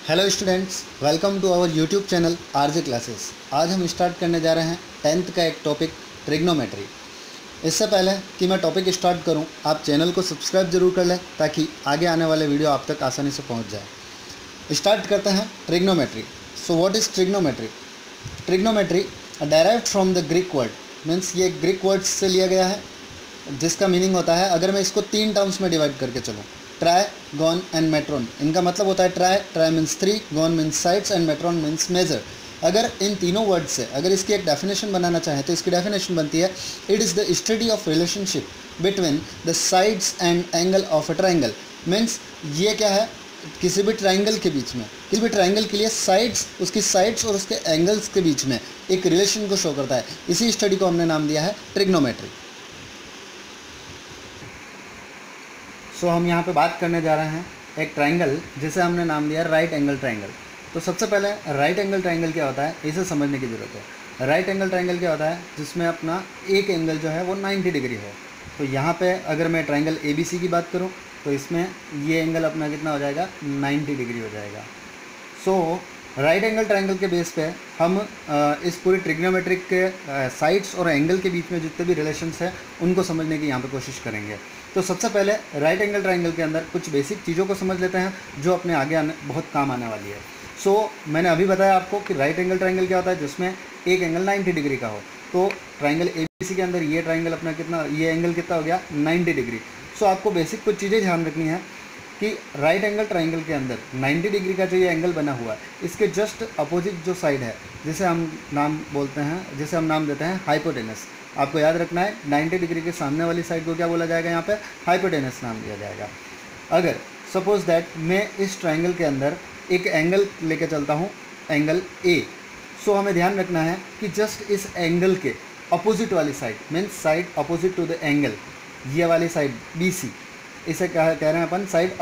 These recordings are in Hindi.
Hello students, welcome to our YouTube channel RJ classes. आज हम स्टार्ट करने जा रहे हैं 10th का एक टॉपिक ट्रिग्नोमेट्री। इससे पहले कि मैं टॉपिक स्टार्ट करूं, आप चैनल को सब्सक्राइब जरूर कर लें ताकि आगे आने वाले वीडियो आप तक आसानी से पहुंच जाए। स्टार्ट करते हैं trigonometry. So what is trigonometry? Trigonometry derived from the Greek word, means ये ग्रीक वर्ड से लिया गया है, जिसका मीनिंग होता है, अगर मैं इसको 3 टर्म्स में डिवाइड करके चलूँ, ट्राई, गॉन एंड मेट्रॉन। इनका मतलब होता है tri means 3, gon means sides and metron means measure. अगर इन तीनों वर्ड से अगर इसकी एक डेफिनेशन बनाना चाहें तो इसकी डेफिनेशन बनती है, it is the study of relationship between the sides and angle of a triangle. Means ये क्या है, किसी भी ट्राइंगल के बीच में, किसी भी ट्राइंगल के लिए साइड्स, उसकी साइड्स और उसके एंगल्स के बीच में एक रिलेशन को शो करता है। इसी स्टडी को हमने नाम दिया है ट्रिग्नोमेट्री। सो हम यहाँ पे बात करने जा रहे हैं एक ट्राइंगल जिसे हमने नाम दिया राइट एंगल ट्राइंगल। तो सबसे पहले राइट एंगल ट्राइंगल क्या होता है, इसे समझने की ज़रूरत है। राइट एंगल ट्राइंगल क्या होता है, जिसमें अपना एक एंगल जो है वो 90 डिग्री हो। तो यहाँ पे अगर मैं ट्राइंगल ABC की बात करूँ तो इसमें ये एंगल अपना कितना हो जाएगा, 90 डिग्री हो जाएगा। सो राइट एंगल ट्राइंगल के बेस पे हम इस पूरी ट्रिग्नोमेट्रिक के साइड्स और एंगल के बीच में जितने भी रिलेशंस हैं उनको समझने की यहाँ पे कोशिश करेंगे। तो सबसे पहले राइट एंगल ट्राइंगल के अंदर कुछ बेसिक चीज़ों को समझ लेते हैं जो अपने आगे बहुत काम आने वाली है। सो मैंने अभी बताया आपको कि राइट एंगल ट्राइंगल क्या होता है, जिसमें एक एंगल 90 डिग्री का हो। तो ट्राइंगल ABC के अंदर ये ट्राइंगल अपना कितना, ये एंगल कितना हो गया, 90 डिग्री। सो आपको बेसिक कुछ चीज़ें ध्यान रखनी है कि राइट एंगल ट्राइंगल के अंदर 90 डिग्री का जो ये एंगल बना हुआ है, इसके जस्ट अपोजिट जो साइड है, जिसे हम नाम बोलते हैं, जिसे हम नाम देते हैं हाइपोटेनस। आपको याद रखना है 90 डिग्री के सामने वाली साइड को क्या बोला जाएगा, यहाँ पे हाइपोटेनस नाम दिया जाएगा। अगर सपोज दैट मैं इस ट्राइंगल के अंदर एक एंगल लेके चलता हूँ, एंगल A। सो हमें ध्यान रखना है कि जस्ट इस एंगल के अपोजिट वाली side, means side opposite to the angle, ये वाली साइड BC, इसे कह रहे हैं अपन side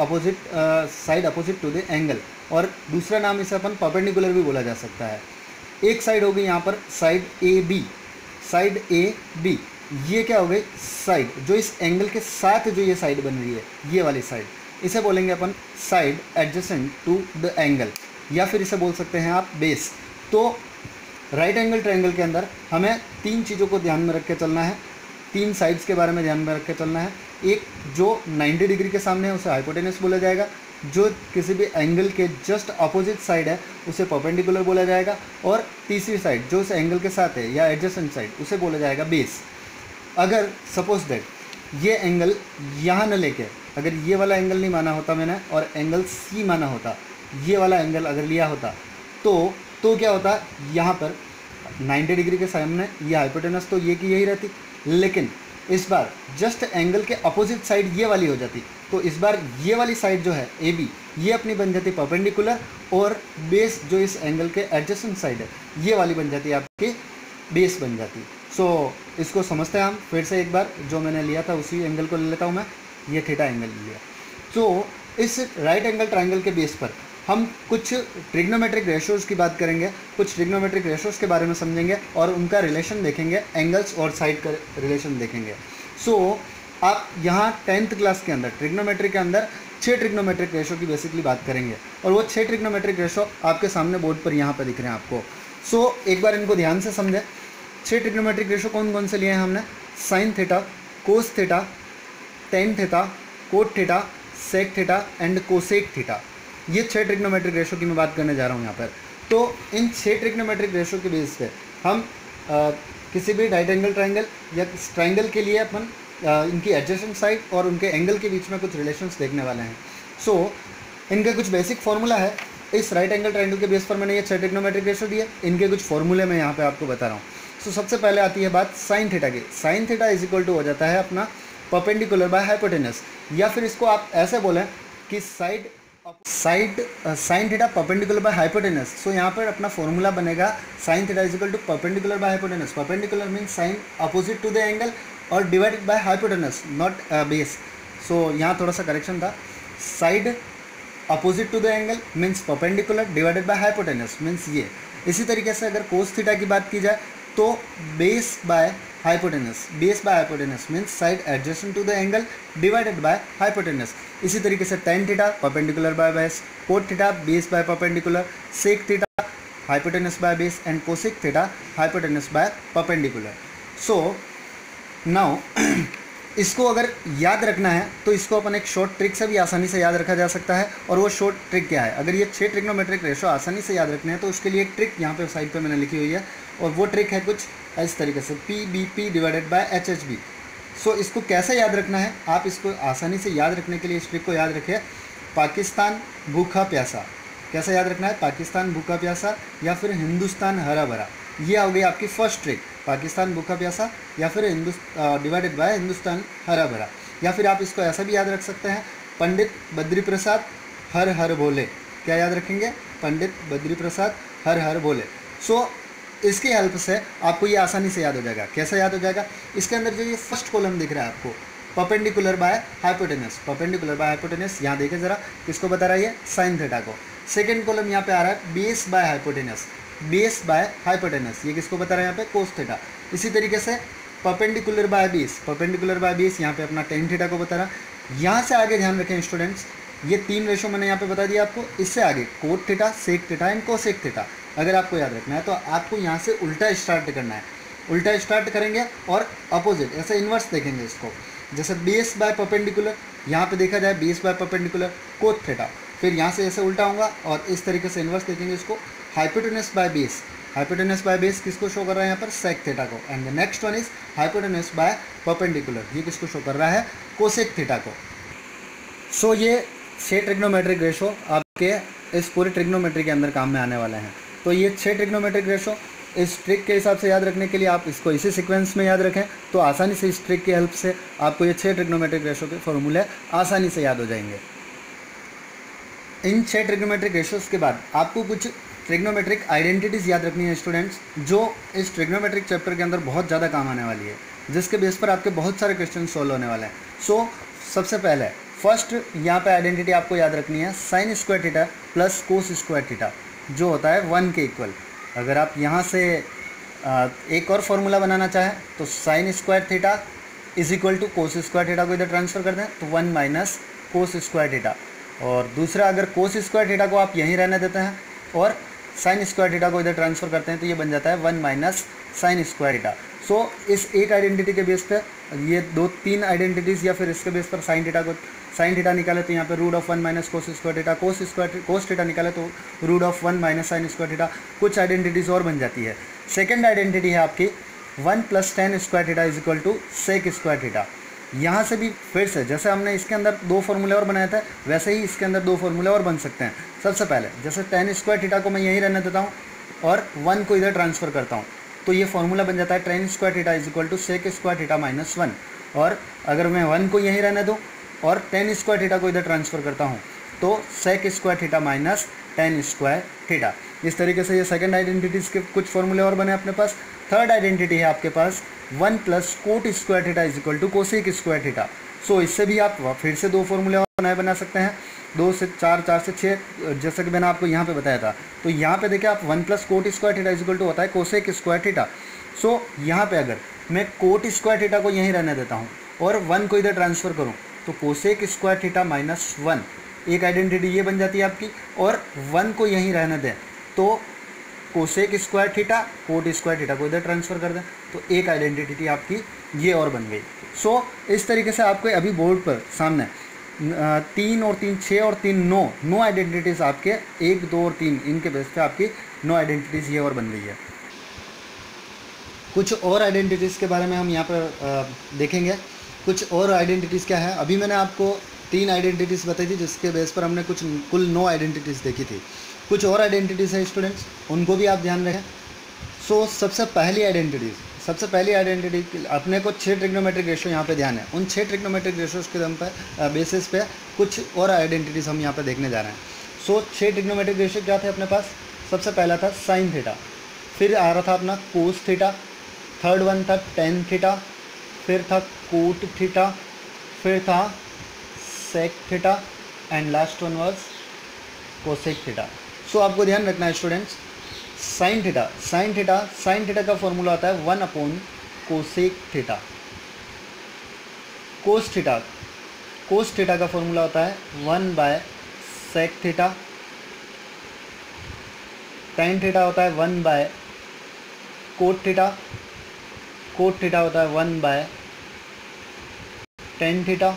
opposite to the angle. और दूसरा नाम इसे अपन परपेंडिकुलर भी बोला जा सकता है। एक साइड होगी यहाँ पर साइड AB, साइड AB, ये क्या हो गई, साइड जो इस एंगल के साथ जो ये साइड बन रही है, ये वाली साइड, इसे बोलेंगे अपन side adjacent to the angle, या फिर इसे बोल सकते हैं आप बेस। तो राइट एंगल ट्रायंगल के अंदर हमें 3 चीज़ों को ध्यान में रख के चलना है, 3 साइड्स के बारे में ध्यान में रख के चलना है। एक जो 90 डिग्री के सामने है उसे हाइपोटेनस बोला जाएगा, जो किसी भी एंगल के जस्ट अपोजिट साइड है उसे परपेंडिकुलर बोला जाएगा, और तीसरी साइड जो उस एंगल के साथ है या एडजेसेंट साइड, उसे बोला जाएगा बेस। अगर सपोज दैट ये एंगल यहाँ न लेके, अगर ये वाला एंगल नहीं माना होता मैंने और एंगल C माना होता, ये वाला एंगल अगर लिया होता तो क्या होता, यहाँ पर 90 डिग्री के सामने ये हाइपोटेनस तो ये की यही रहती, लेकिन इस बार जस्ट एंगल के अपोजिट साइड ये वाली हो जाती। तो इस बार ये वाली साइड जो है AB, ये अपनी बन जाती परपेंडिकुलर, और बेस जो इस एंगल के एडजेसेंट साइड है ये वाली बन जाती है आपकी बेस बन जाती। सो इसको समझते हैं हम फिर से एक बार, जो मैंने लिया था उसी एंगल को ले लेता हूँ मैं, ये थीटा एंगल लिया। सो इस राइट एंगल ट्राइंगल के बेस पर हम कुछ ट्रिग्नोमेट्रिक रेशोज़ की बात करेंगे, कुछ ट्रिग्नोमेट्रिक रेशोज़ के बारे में समझेंगे और उनका रिलेशन देखेंगे, एंगल्स और साइड का रिलेशन देखेंगे। सो आप यहाँ 10th क्लास के अंदर ट्रिग्नोमेट्री के अंदर 6 ट्रिग्नोमेट्रिक रेशो की बेसिकली बात करेंगे, और वो 6 ट्रिग्नोमेट्रिक रेशो आपके सामने बोर्ड पर यहाँ पर दिख रहे हैं आपको। सो एक बार इनको ध्यान से समझें। 6 ट्रिग्नोमेट्रिक रेशो कौन कौन से लिए हैं हमने, sine theta, cos theta, tan theta, cot theta, sec theta and cosec theta. ये 6 ट्रिग्नोमेट्रिक रेशो की मैं बात करने जा रहा हूँ यहाँ पर। तो इन 6 ट्रिग्नोमेट्रिक रेशो के बेस पे हम किसी भी राइट एंगल ट्राइंगल या ट्राइंगल के लिए अपन इनकी एडजेसेंट साइड और उनके एंगल के बीच में कुछ रिलेशंस देखने वाले हैं। सो इनका कुछ बेसिक फॉर्मूला है। इस राइट एंगल ट्राइंगल के बेस पर मैंने ये 6 ट्रिग्नोमेट्रिक रेशो दिए, इनके कुछ फॉर्मूले मैं यहाँ पे आपको बता रहा हूँ। सो सबसे पहले आती है बात साइन थीटा की। Sine theta is equal to हो जाता है अपना परपेंडिकुलर बाय हाइपोटेनस, या फिर इसको आप ऐसे बोलें कि sine theta perpendicular by hypotenuse. So यहाँ पर अपना फॉर्मूला बनेगा sine theta is equal to perpendicular by hypotenuse. Perpendicular means sine opposite to the angle और divided by hypotenuse, not base. So यहाँ थोड़ा सा करेक्शन था, side opposite to the angle means perpendicular divided by hypotenuse means ये। इसी तरीके से अगर कोस थीटा की बात की जाए तो base by hypotenuse. Base by hypotenuse means side adjacent to the angle divided by hypotenuse. इसी तरीके से tan theta perpendicular by base, cot theta base by perpendicular, sec theta hypotenuse by base and cosec theta hypotenuse by perpendicular. So now इसको अगर याद रखना है तो इसको अपन एक शॉर्ट ट्रिक से भी आसानी से याद रखा जा सकता है। और वो शॉर्ट ट्रिक क्या है, अगर ये 6 ट्रिग्नोमेट्रिक रेशो आसानी से याद रखने हैं तो उसके लिए एक ट्रिक यहाँ पे साइड पे मैंने लिखी हुई है, और वो ट्रिक है कुछ इस तरीके से PBP डिवाइडेड बाय HHB। सो इसको कैसे याद रखना है, आप इसको आसानी से याद रखने के लिए इस ट्रिक को याद रखिए, पाकिस्तान भूखा प्यासा। कैसे याद रखना है, पाकिस्तान भूखा प्यासा या फिर हिंदुस्तान हरा भरा। ये हो गई आपकी फर्स्ट ट्रिक, पाकिस्तान भूखा प्यासा या फिर डिवाइडेड बाय हिंदुस्तान हरा भरा। या फिर आप इसको ऐसा भी याद रख सकते हैं, पंडित बद्री प्रसाद हर हर भोले। क्या याद रखेंगे, पंडित बद्री प्रसाद हर हर भोले। सो इसकी हेल्प से आपको ये आसानी से याद हो जाएगा। कैसे याद हो जाएगा, इसके अंदर जो ये फर्स्ट कॉलम दिख रहा है आपको, perpendicular by hypotenuse, perpendicular by hypotenuse, यहाँ देखें जरा किसको बता रहा है, ये साइन थीटा को। सेकेंड कॉलम यहाँ पे आ रहा है base by hypotenuse, base by hypotenuse, ये किसको बता रहा है यहाँ पे, कोस थीटा। इसी तरीके से perpendicular by base, perpendicular by base यहाँ पे अपना टेन थीटा को बता रहा है। यहाँ से आगे ध्यान रखें स्टूडेंट्स, ये 3 रेशो मैंने यहाँ पे बता दिया आपको, इससे आगे cot theta, sec theta and cosec theta. अगर आपको याद रखना है तो आपको यहाँ से उल्टा स्टार्ट करना है, उल्टा स्टार्ट करेंगे और अपोजिट ऐसे इन्वर्स देखेंगे इसको। जैसे बेस बाय परपेंडिकुलर, यहाँ पे देखा जाए base by perpendicular coat theta, फिर यहाँ से ऐसे उल्टा होगा और इस तरीके से इन्वर्स देखेंगे इसको, hypotenuse by base, hypotenuse by base किसको शो कर रहा है यहाँ पर, सेक थीटा को। And the next one is hypotenuse by perpendicular, ये किसको शो कर रहा है, कोसेक थीटा को। सो ये 6 ट्रिग्नोमेट्रिक रेशो आपके इस पूरे ट्रिग्नोमेट्री के अंदर काम में आने वाले हैं। तो ये 6 ट्रिग्नोमेट्रिक रेशो इस ट्रिक के हिसाब से याद रखने के लिए आप इसको इसी सीक्वेंस में याद रखें तो आसानी से इस ट्रिक की हेल्प से आपको ये 6 ट्रिग्नोमेट्रिक रेशो के फॉर्मूले आसानी से याद हो जाएंगे। इन 6 ट्रिग्नोमेट्रिक रेशोज़ के बाद आपको कुछ ट्रिग्नोमेट्रिक आइडेंटिटीज़ याद रखनी है स्टूडेंट्स, जो इस ट्रिग्नोमेट्रिक चैप्टर के अंदर बहुत ज़्यादा काम आने वाली है, जिसके बेस पर आपके बहुत सारे क्वेश्चन सॉल्व होने वाले हैं। सो सबसे पहले फर्स्ट यहाँ पे आइडेंटिटी आपको याद रखनी है, sign square theta plus cos square theta जो होता है 1 के इक्वल। अगर आप यहाँ से एक और फॉर्मूला बनाना चाहें तो sine square theta is equal to cos square theta को इधर ट्रांसफर कर दें तो 1 माइनस कोस स्क्वायर थीटा, और दूसरा अगर कोस स्क्वायर थीटा को आप यहीं रहने देते हैं और साइन स्क्वायर थीटा को इधर ट्रांसफर करते हैं तो ये बन जाता है 1 माइनस साइन स्क्वायर थीटा। सो इस एक आइडेंटिटी के बेस पे ये 2-3 आइडेंटिटीज़ या फिर इसके बेस पर साइन थीटा निकाले तो यहाँ पे root of 1 minus cos square theta, cos theta निकाले तो root of 1 minus sine square theta, कुछ आइडेंटिटीज़ और बन जाती है। सेकेंड आइडेंटिटी है आपकी 1 plus tan square theta is equal to sec square theta. यहाँ से भी फिर से जैसे हमने इसके अंदर 2 फॉर्मूले और बनाए थे वैसे ही इसके अंदर 2 फॉर्मूले और बन सकते हैं। सबसे पहले जैसे टेन स्क्वायर थीटा को मैं यहीं रहने देता हूँ और 1 को इधर ट्रांसफ़र करता हूँ तो ये फॉर्मूला बन जाता है tan square theta is equal to sec square theta minus 1। और अगर मैं 1 को यहीं रहने दूँ और टेन स्क्वायर थीटा को इधर ट्रांसफ़र करता हूँ तो sec square theta minus tan square theta. इस तरीके से ये सेकंड आइडेंटिटीज़ के कुछ फॉर्मूले और बने अपने पास। थर्ड आइडेंटिटी है आपके पास 1 plus cot square theta is equal to cosec square theta. So इससे भी आप फिर से 2 फॉर्मूले और बना सकते हैं, 2 से 4, 4 से 6, जैसा कि मैंने आपको यहाँ पे बताया था। तो यहाँ पे देखिए आप 1 plus cot square theta is equal to होता है कोसेक स्क्वायर थीटा। सो यहाँ पे अगर मैं कोट स्क्वायर थीटा को यहीं रहने देता हूँ और 1 को इधर ट्रांसफ़र करूँ तो कोसेक स्क्वायर थीटा माइनस 1, एक आइडेंटिटी ये बन जाती है आपकी। और 1 को यहीं रहने दें तो cosec square theta, coat square theta को इधर ट्रांसफ़र कर दें तो एक आइडेंटिटी आपकी ये और बन गई। सो इस तरीके से आपके अभी बोर्ड पर सामने 3 और 3 6 और 3 9 आइडेंटिटीज़ आपके 1 2 और 3 इनके बेस पे आपकी 9 आइडेंटिटीज़ ये और बन गई है। कुछ और आइडेंटिटीज़ के बारे में हम यहाँ पर देखेंगे। कुछ और आइडेंटिटीज़ क्या है, अभी मैंने आपको 3 आइडेंटिटीज़ बताई थी जिसके बेस पर हमने कुल 9 आइडेंटिटीज़ देखी थी। कुछ और आइडेंटिटीज़ है स्टूडेंट्स, उनको भी आप ध्यान रखें। सो सबसे पहली आइडेंटिटी अपने को 6 ट्रिग्नोमेट्रिक रेशो यहाँ पे ध्यान है, उन 6 ट्रिग्नोमेट्रिक रेशोज़ के दम पर बेसिस पे कुछ और आइडेंटिटीज़ हम यहाँ पे देखने जा रहे हैं। सो 6 ट्रिग्नोमेट्रिक रेशो क्या थे अपने पास, सबसे पहला था साइन थीटा, फिर आ रहा था अपना कोस थीटा, थर्ड वन था टेन थीटा, फिर था कोट थीटा, फिर था sec theta and last one was cosec theta. So आपको ध्यान रखना है स्टूडेंट्स, साइन थीटा का फॉर्मूला होता है 1 upon cosec theta. Cos theta, cos theta का फॉर्मूला होता है 1/sec थीटा। टेन थीटा होता है 1/कोट थीटा। कोट थीटा होता है 1/tan थीटा।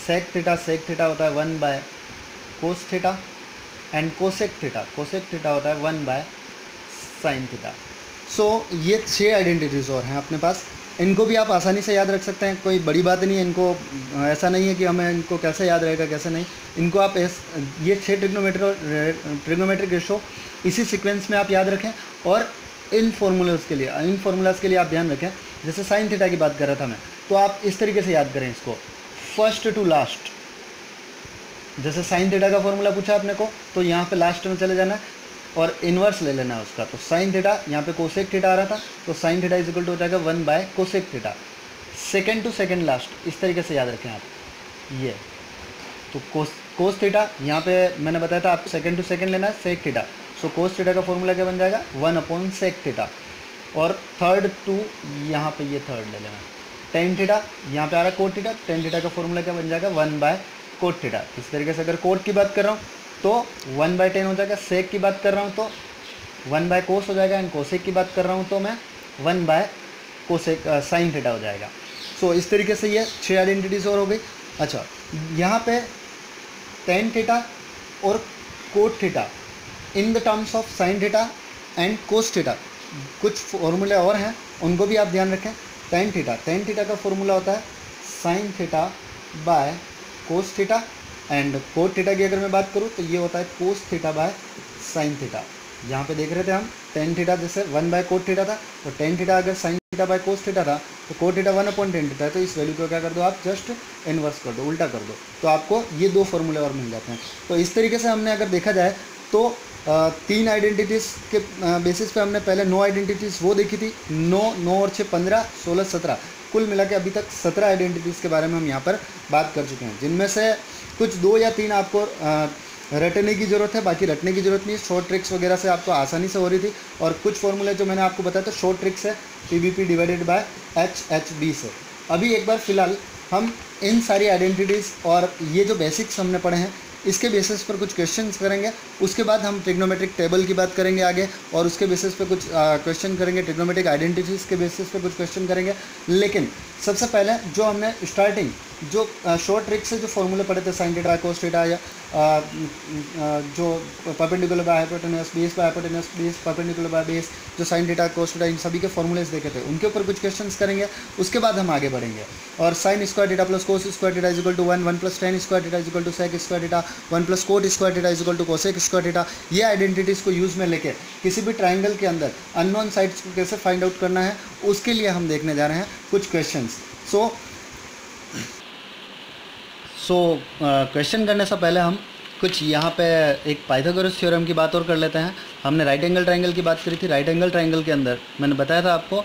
सेक थीटा होता है 1/कोस थीटा। एंड कोसेक थीटा होता है 1/sin थीटा। सो ये 6 आइडेंटिटीज़ और हैं अपने पास। इनको भी आप आसानी से याद रख सकते हैं, कोई बड़ी बात नहीं है। इनको ऐसा नहीं है कि हमें इनको कैसे याद रहेगा कैसे नहीं, इनको आप ये 6 ट्रिग्नोमेट्रिक रेशो इसी सीक्वेंस में आप याद रखें। और इन फार्मूलाज के लिए आप ध्यान रखें। जैसे साइन थीटा की बात कर रहा था मैं, तो आप इस तरीके से याद करें इसको, फर्स्ट टू लास्ट। जैसे साइन थीटा का फॉर्मूला पूछा अपने को, तो यहाँ पे लास्ट में चले जाना है और इन्वर्स ले लेना है उसका। तो साइन थीटा, यहाँ पे कोसेक थीटा आ रहा था, तो साइन थीटा इक्वल टू हो जाएगा 1/कोसेक theta. Second to second last, इस तरीके से याद रखें आप ये। तो कोस थीटा, यहाँ पे मैंने बताया था आप सेकेंड टू सेकेंड लेना है सेक थीटा। सो कोस थीटा का फॉर्मूला क्या बन जाएगा 1/sec थीटा। और थर्ड टू, यहाँ पे ये थर्ड ले लेना। टेन थीटा, यहाँ पे आ रहा है कोट थीटा, टेन थीटा का फॉर्मूला क्या बन जाएगा 1/कोट थीटा। इस तरीके से अगर कोट की बात कर रहा हूँ तो 1/10 हो जाएगा। सेक की बात कर रहा हूँ तो 1/कोस हो जाएगा। एंड कोसेक की बात कर रहा हूँ तो मैं 1/कोसेक साइन थीटा हो जाएगा। सो इस तरीके से ये 6 आइडेंटिटीज़ और हो गई। अच्छा, यहाँ पे टेन थीटा और cot theta in the terms of sine theta and cos theta, कुछ फॉर्मूले और हैं, उनको भी आप ध्यान रखें। टेन थीटा का फॉर्मूला होता है sine theta by cos theta. And cot theta की अगर मैं बात करूँ तो ये होता है cos theta by sine theta. यहाँ पे देख रहे थे हम टेन थीटा जैसे 1/कोट थीटा था, तो टेन थीटा अगर sine theta by cos theta था तो कोट थीटा 1/10 थीटा है। तो इस वैल्यू को क्या कर दो आप, जस्ट इन्वर्स कर दो, उल्टा कर दो, तो आपको ये 2 फॉर्मूले और मिल जाते हैं। तो इस तरीके से हमने अगर देखा जाए तो 3 आइडेंटिटीज़ के बेसिस पे हमने पहले 9 आइडेंटिटीज़ वो देखी थी। 9 और 6 15, 16 17, कुल मिला के अभी तक 17 आइडेंटिटीज़ के बारे में हम यहाँ पर बात कर चुके हैं, जिनमें से कुछ 2 या 3 आपको रटने की ज़रूरत है, बाकी रटने की ज़रूरत नहीं है। शॉर्ट ट्रिक्स वगैरह से आपको आसानी से हो रही थी। और कुछ फॉर्मूले जो मैंने आपको बताया था शॉर्ट ट्रिक्स है PBP डिवाइडेड बाय HHB से। अभी एक बार फिलहाल हम इन सारी आइडेंटिटीज़ और ये जो बेसिक्स हमने पढ़े हैं इसके बेसिस पर कुछ क्वेश्चंस करेंगे। उसके बाद हम ट्रिग्नोमेट्रिक टेबल की बात करेंगे आगे, और उसके बेसिस पे कुछ क्वेश्चन करेंगे। ट्रिग्नोमेट्रिक आइडेंटिटीज़ के बेसिस पे कुछ क्वेश्चन करेंगे। लेकिन सबसे पहले जो हमने स्टार्टिंग जो शॉर्ट ट्रिक से जो फॉर्मूले पढ़े थे साइन थीटा कोस थीटा, या जो perpendicular by hypotenuse, base by hypotenuse, base perpendicular by base, जो साइन थीटा कोस थीटा, इन सभी के फॉर्मूलेस देखे थे, उनके ऊपर कुछ क्वेश्चंस करेंगे। उसके बाद हम आगे बढ़ेंगे और sine square theta plus cos square theta equal to 1 plus tan square theta equal to sec square theta 1 plus cot square theta equal to cosec square theta, ये आइडेंटिटीज़ को यूज़ में लेके किसी भी ट्राइंगल के अंदर अननोन साइड्स को कैसे फाइंड आउट करना है, उसके लिए हम देखने जा रहे हैं कुछ क्वेश्चंस। सो क्वेश्चन करने से पहले हम कुछ यहाँ पे एक पाइथागोरस थ्योरम की बात और कर लेते हैं। हमने राइट एंगल ट्राइंगल की बात करी थी। राइट एंगल ट्राइंगल के अंदर मैंने बताया था आपको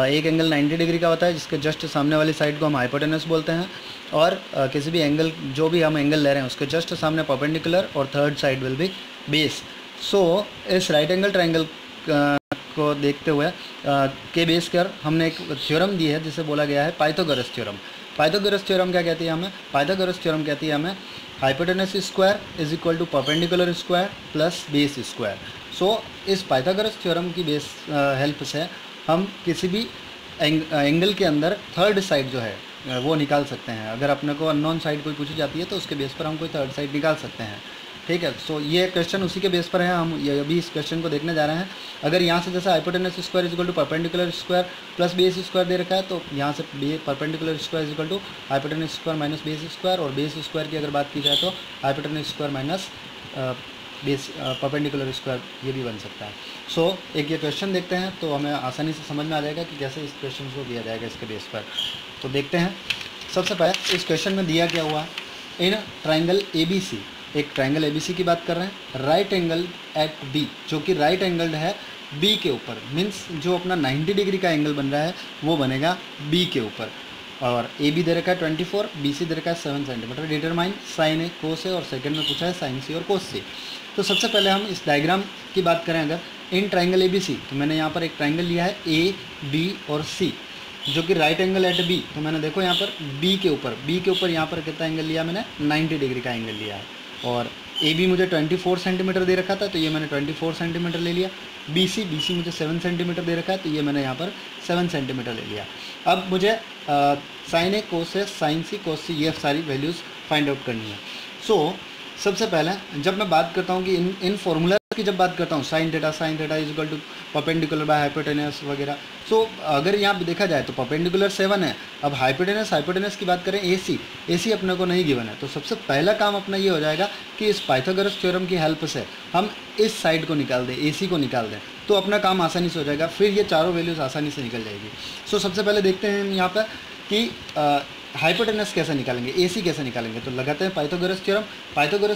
एक एंगल 90 डिग्री का होता है, जिसके जस्ट सामने वाली साइड को हम हाइपोटेनस बोलते हैं, और किसी भी एंगल जो भी हम एंगल ले रहे हैं उसके जस्ट सामने परपेंडिकुलर और third side will be base. So इस राइट एंगल ट्राइंगल को देखते हुए के बेस कर हमने एक थ्योरम दी है जिसे बोला गया है पाइथागोरस थ्योरम। पाइथागोरस थ्योरम क्या कहती है हमें? पाइथागोरस थ्योरम कहती है हमें hypotenuse square is equal to perpendicular square plus base square. So इस पाइथागोरस थ्योरम की बेस हेल्प से हम किसी भी एंगल के अंदर थर्ड साइड जो है वो निकाल सकते हैं। अगर अपने को अननोन साइड कोई पूछी जाती है तो उसके बेस पर हम कोई थर्ड साइड निकाल सकते हैं। ठीक है, सो ये क्वेश्चन उसी के बेस पर है, हम ये अभी इस क्वेश्चन को देखने जा रहे हैं। अगर यहाँ से जैसे hypotenuse square is equal to perpendicular square plus base square दे रखा है, तो यहाँ से perpendicular square is equal to hypotenuse square minus base square, और बेस स्क्वायर की अगर बात की जाए तो hypotenuse square minus base perpendicular square, ये भी बन सकता है। सो एक ये क्वेश्चन देखते हैं तो हमें आसानी से समझ में आ जाएगा कि कैसे इस क्वेश्चन को किया जाएगा इसके बेस पर। तो देखते हैं। सबसे पहले इस क्वेश्चन में दिया क्या हुआ, इन ट्राइंगल ABC, एक ट्राइंगल ABC की बात कर रहे हैं, राइट एंगल एट B, जो कि राइट एंगल्ड है B के ऊपर, मीन्स जो अपना 90 डिग्री का एंगल बन रहा है वो बनेगा B के ऊपर। और AB दे रखा है 24, BC दे रखा है 7 सेंटीमीटर। डिटरमाइन साइन ए कोस ए, और सेकंड में पूछा है साइन C और कोस C। तो सबसे पहले हम इस डायग्राम की बात करें अगर, in triangle A B C, तो मैंने यहाँ पर एक ट्राइंगल लिया है ए बी और सी जो कि राइट एंगल एट बी, तो मैंने देखो यहाँ पर बी के ऊपर यहाँ पर कितना एंगल लिया मैंने 90 डिग्री का एंगल लिया है। और ए बी मुझे 24 सेंटीमीटर दे रखा था तो ये मैंने 24 सेंटीमीटर ले लिया। बी सी मुझे 7 सेंटीमीटर दे रखा है तो ये मैंने यहाँ पर 7 सेंटीमीटर ले लिया। अब मुझे साइन ए कोस ए साइन सी कोस सी ये सारी वैल्यूज़ फाइंड आउट करनी है। सो सबसे पहले जब मैं बात करता हूँ कि इन फॉर्मूला की जब बात करता हूँ sine theta is equal to perpendicular by hypotenuse वगैरह। सो अगर यहाँ पे देखा जाए तो परपेंडिकुलर 7 है। अब हाइपोटेनस की बात करें ए सी अपने को नहीं गिवन है, तो सबसे पहला काम अपना ये हो जाएगा कि इस पाइथागोरस थ्योरम की हेल्प से हम इस साइड को निकाल दें, ए सी को निकाल दें, तो अपना काम आसानी से हो जाएगा, फिर ये चारों वैल्यूज़ आसानी से निकल जाएगी। सो सबसे पहले देखते हैं हम यहाँ पर कि हाइपोटेनस कैसे निकालेंगे, एसी कैसे निकालेंगे। तो लगाते हैं पाइथागोरस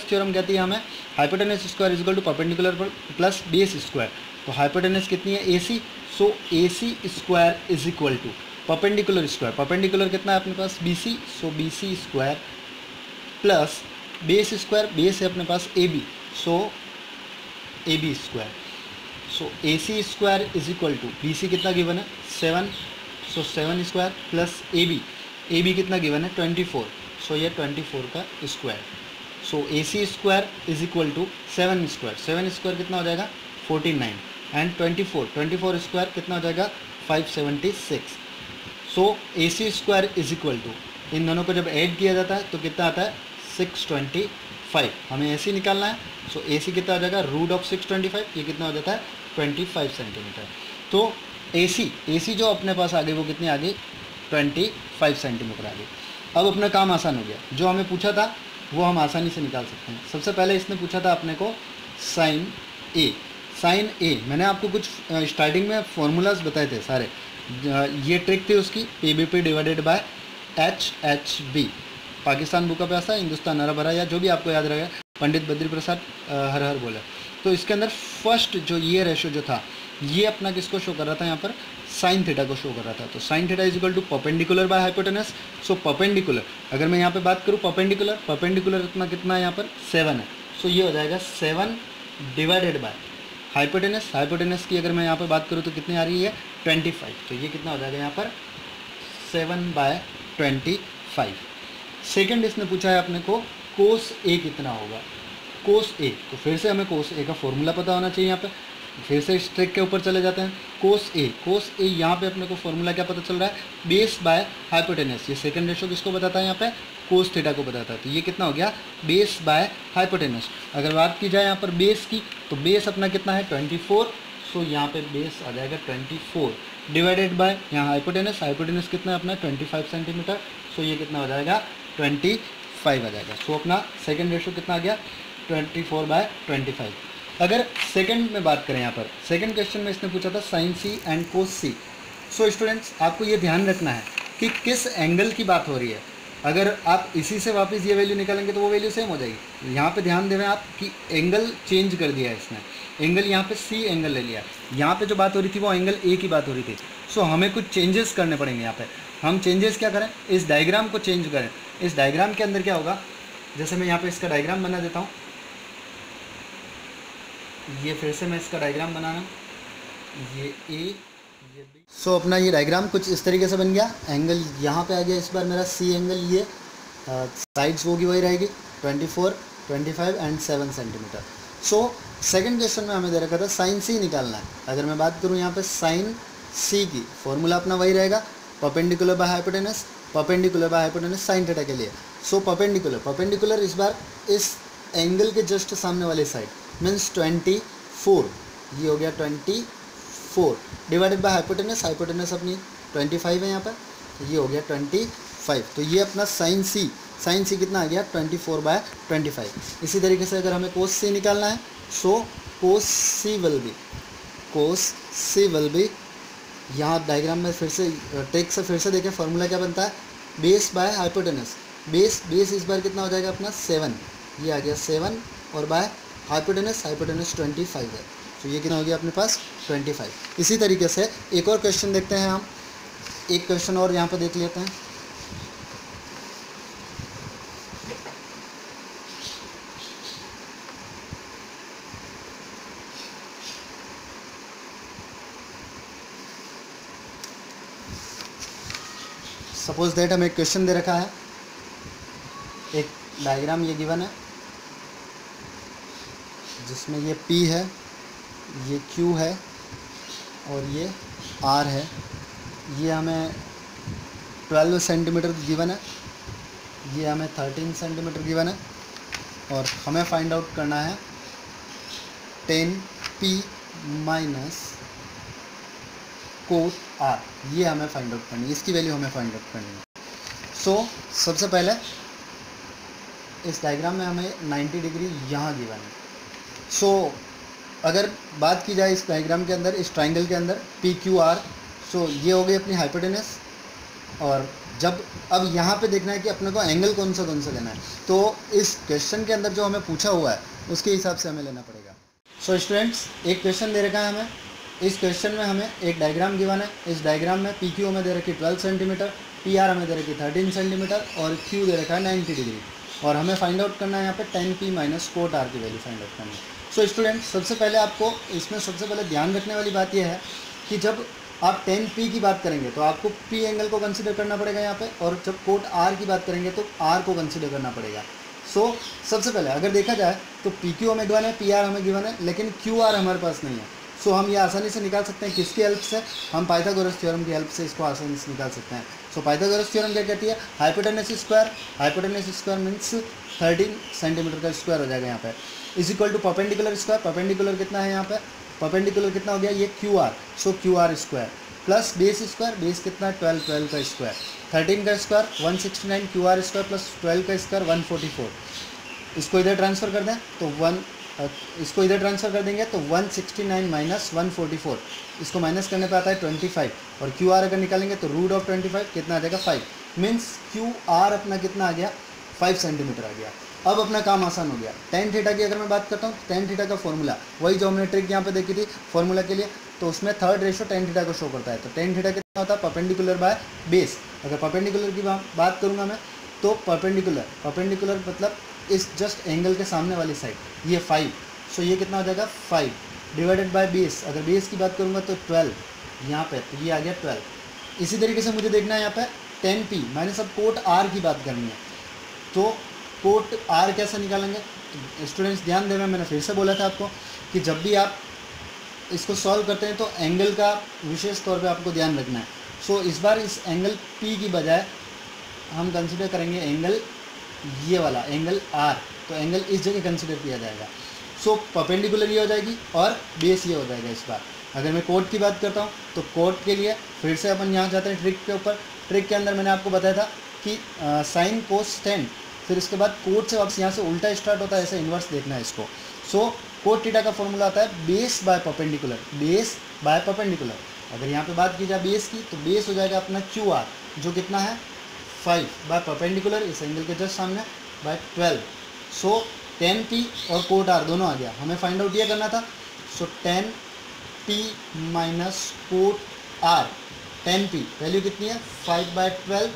थ्योरम कहती है हमें hypotenuse square is equal to perpendicular plus base square. तो हाइपोटेनस कितनी है AC, so AC square is equal to perpendicular कितना है अपने पास BC, so BC square plus base square, base है अपने पास A B, so A B square. So A C square is equal to B C कितना गिवन है 7, so 7 square plus A B कितना गिवन है 24, सो ये 24 का square. So A C square is equal to 7 square कितना हो जाएगा 49 एंड 24 स्क्वायर कितना हो जाएगा 576। सो A C square is equal to इन दोनों को जब ऐड किया जाता है तो कितना आता है 625। हमें ए सी निकालना है, सो ए सी कितना हो जाएगा रूट ऑफ 625, ये कितना हो जाता है 25 सेंटीमीटर। तो ए सी जो अपने पास आ गई वो कितनी आ गई 25 सेंटीमीटर आ गई। अब अपना काम आसान हो गया, जो हमें पूछा था वो हम आसानी से निकाल सकते हैं। सबसे पहले इसने पूछा था अपने को साइन ए, मैंने आपको कुछ स्टार्टिंग में फॉर्मूलाज बताए थे सारे, ये ट्रिक थी उसकी P divided by H B. Pakistan book का पैसा, हिंदुस्तान हरा भरा, या जो भी आपको याद रहेगा, पंडित बद्री प्रसाद हर हर बोला। तो इसके अंदर फर्स्ट जो ये रेशो जो था ये अपना किसको शो कर रहा था यहाँ पर साइन थीटा को शो कर रहा था। तो sine theta is equal to perpendicular by hypotenuse. So perpendicular अगर मैं यहाँ पे बात करूँ परपेंडिकुलर इतना कितना है यहाँ पर 7 है, सो ये हो जाएगा 7 डिवाइडेड बाय हाइपोटेनस की अगर मैं यहाँ पर बात करूँ तो कितनी आ रही है 25, तो ये कितना हो जाएगा यहाँ पर 7/25। सेकेंड इसने पूछा है अपने को कोस ए कितना होगा, कोस ए, तो फिर से हमें कोस ए का फॉर्मूला पता होना चाहिए। यहाँ पे फिर से इस ट्रिक के ऊपर चले जाते हैं। कोस ए यहाँ पे अपने को फॉर्मूला क्या पता चल रहा है बेस बाय हाइपोटेनस। ये सेकंड रेशो किसको बताता है यहाँ पे कोस थीटा को बताता है। तो ये कितना हो गया बेस बाय हाइपोटेनस। अगर बात की जाए यहाँ पर बेस की तो बेस अपना कितना है 24, सो यहाँ पे बेस आ जाएगा 24 डिवाइडेड बाय यहाँ हाइपोटेनस कितना है अपना 25 सेंटीमीटर, सो ये कितना हो जाएगा 25 आ जाएगा। सो अपना सेकेंड रेशो कितना आ गया 24/25। अगर सेकंड में बात करें यहाँ पर सेकंड क्वेश्चन में इसने पूछा था sine C and cos C. So students आपको ये ध्यान रखना है कि किस एंगल की बात हो रही है। अगर आप इसी से वापस ये वैल्यू निकालेंगे तो वो वैल्यू सेम हो जाएगी। यहाँ पे ध्यान दें आप कि एंगल चेंज कर दिया है इसने, एंगल यहाँ पे सी एंगल ले लिया। यहाँ पे जो बात हो रही थी वो एंगल ए की बात हो रही थी। सो हमें कुछ चेंजेस करने पड़ेंगे यहाँ पे। हम चेंजेस क्या करें, इस डायग्राम को चेंज करें। इस डायग्राम के अंदर क्या होगा, जैसे मैं यहाँ पे इसका डायग्राम बना देता हूँ, ये फिर से मैं इसका डायग्राम बनाना, ये ए ये बी। सो अपना ये डायग्राम कुछ इस तरीके से बन गया। एंगल यहाँ पे आ गया इस बार मेरा सी एंगल, ये साइड्स वो की वही रहेगी 24, 25 and 7 centimetre. So second question में हमें दे रखा था साइन सी निकालना है। अगर मैं बात करूँ यहाँ पे साइन सी की फॉर्मूला अपना वही रहेगा perpendicular by hypotenuse sine theta के लिए। सो परपेंडिकुलर इस बार इस एंगल के जस्ट सामने वाले साइड मीन्स 24, ये हो गया 24 डिवाइडेड बाय हाइपोटेनस अपनी 25 है यहाँ पर, तो ये हो गया 25। तो ये अपना साइन सी कितना आ गया 24/25। इसी तरीके से अगर हमें कोस सी निकालना है, सो कोस सी विल बी यहाँ डायग्राम में फिर से ट्रिक से फिर से देखें फॉर्मूला क्या बनता है बेस बाय हाइपोटेनस। बेस इस बार कितना हो जाएगा अपना 7, ये आ गया 7 और बाय हाइपोटेनस 25 है, तो ये कितना हो गया अपने पास 25। इसी तरीके से एक और क्वेश्चन देखते हैं हम, एक क्वेश्चन और यहाँ पर देख लेते हैं। सपोज दैट हमें एक क्वेश्चन दे रखा है, एक डायग्राम ये गिवन है जिसमें ये P है, ये Q है और ये R है। ये हमें 12 सेंटीमीटर गिवन है, ये हमें 13 सेंटीमीटर गिवन है और हमें फाइंड आउट करना है 10P माइनस कोट R। ये हमें फाइंड आउट करनी है, इसकी वैल्यू हमें फाइंड आउट करनी है। सो सबसे पहले इस डायग्राम में हमें 90 डिग्री यहाँ गिवन है। सो अगर बात की जाए इस डायग्राम के अंदर, इस ट्राइंगल के अंदर PQR, सो ये हो गई अपनी हाइपोटेनस। और जब अब यहाँ पे देखना है कि अपने को एंगल कौन सा लेना है, तो इस क्वेश्चन के अंदर जो हमें पूछा हुआ है उसके हिसाब से हमें लेना पड़ेगा। सो स्टूडेंट्स, एक क्वेश्चन दे रखा है हमें। इस क्वेश्चन में हमें एक डायग्राम गिवन है। इस डायग्राम में PQ हमें दे रखी 12 सेंटीमीटर, PR हमें दे रखी 13 सेंटीमीटर और Q दे रखा है 90 डिग्री। और हमें फाइंड आउट करना है यहाँ पे 10P माइनस कोट R की वैल्यू फाइंड आउट करनी है। सो स्टूडेंट्स, सबसे पहले आपको इसमें सबसे पहले ध्यान रखने वाली बात यह है कि जब आप 10P की बात करेंगे तो आपको P एंगल को कंसिडर करना पड़ेगा यहाँ पे, और जब कोट R की बात करेंगे तो R को कंसिडर करना पड़ेगा। सो सबसे पहले अगर देखा जाए तो PQ हमें गिवन है, PR हमें गिवन है, लेकिन QR हमारे पास नहीं है। सो हम ये आसानी से निकाल सकते हैं, किसकी हेल्प से? हम पाइथागोरस थ्योरम की हेल्प से इसको आसानी से निकाल सकते हैं। सो पाइथागोरस थ्योरम क्या कहती है? हाइपोटेनस स्क्वायर मीन्स 13 सेंटीमीटर का स्क्वायर हो जाएगा यहाँ पे, is equal to perpendicular square. Perpendicular कितना है यहाँ पे? परपेंडिकुलर कितना हो गया? ये QR, सो QR square plus base square, base कितना है? 12 का स्क्वायर, 13 का स्क्वायर 169, QR स्क्वायर प्लस 12 का स्क्वायर 144। इसको इधर ट्रांसफ़र कर दें तो इसको इधर ट्रांसफ़र कर देंगे तो 169 माइनस 144, इसको माइनस करने पे आता है 25, और QR अगर निकालेंगे तो रूट ऑफ 25 कितना आ जाएगा? 5। मीन्स QR अपना कितना आ गया? 5 सेंटीमीटर आ गया। अब अपना काम आसान हो गया। tan थीटा की अगर मैं बात करता हूँ, tan थीटा का फॉर्मूला वही जो हमने ट्रिक यहाँ पे देखी थी फॉर्मूला के लिए, तो उसमें थर्ड रेशो tan थीटा को शो करता है। तो tan थीटा कितना होता है? Perpendicular by base. अगर परपेंडिकुलर की बात करूँगा मैं तो परपेंडिकुलर मतलब इस जस्ट एंगल के सामने वाली साइड, ये 5। सो ये कितना हो जाएगा? 5 डिवाइडेड बाय बेस। अगर बेस की बात करूँगा तो 12 यहाँ पे, तो ये आ गया 12। इसी तरीके से मुझे देखना है यहाँ पे 10P मैंने सब कोट R की बात करनी है, तो कोट R कैसे निकालेंगे? तो स्टूडेंट्स ध्यान देना, मैंने फिर से बोला था आपको कि जब भी आप इसको सॉल्व करते हैं तो एंगल का विशेष तौर पे आपको ध्यान रखना है। सो इस बार इस एंगल P की बजाय हम कंसिडर करेंगे एंगल ये वाला एंगल R, तो एंगल इस जगह कंसिडर किया जाएगा। सो परपेंडिकुलर ये हो जाएगी और बेस ये हो जाएगा इस बार। अगर मैं कोट की बात करता हूँ तो कोट के लिए फिर से अपन यहाँ जाते हैं ट्रिक के ऊपर। ट्रिक के अंदर मैंने आपको बताया था कि साइन कोस टेन, फिर इसके बाद कोट से वापस यहाँ से उल्टा स्टार्ट होता है, ऐसे इन्वर्स देखना है इसको। सो कोट थीटा का फॉर्मूला आता है base by perpendicular, base by perpendicular. अगर यहाँ पे बात की जाए बेस की तो बेस हो जाएगा अपना QR, जो कितना है 5 बाय परपेंडिकुलर इस एंगल के जस्ट सामने बाय 12। सो 10P और कोट R दोनों आ गया। हमें फाइंड आउट ये करना था। So 10P minus cot R, 10P value कितनी है? 5 बाय 12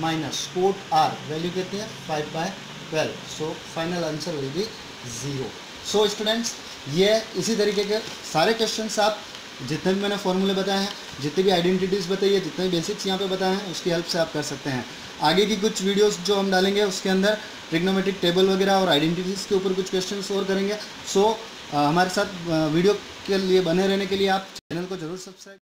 माइनस कोट R वैल्यू कितनी है? 5 बाय 12। So final answer will be 0। So students, ये इसी तरीके के सारे क्वेश्चंस आप जितने भी मैंने फॉर्मूले बताए हैं, जितनी भी आइडेंटिटीज़ बताई है, जितने भी बेसिक्स यहाँ पे बताए हैं, उसकी हेल्प से आप कर सकते हैं। आगे की कुछ वीडियोस जो हम डालेंगे उसके अंदर ट्रिग्नोमेट्रिक टेबल वगैरह और आइडेंटिटीज़ के ऊपर कुछ क्वेश्चंस और करेंगे। सो हमारे साथ वीडियो के लिए बने रहने के लिए आप चैनल को जरूर सब्सक्राइब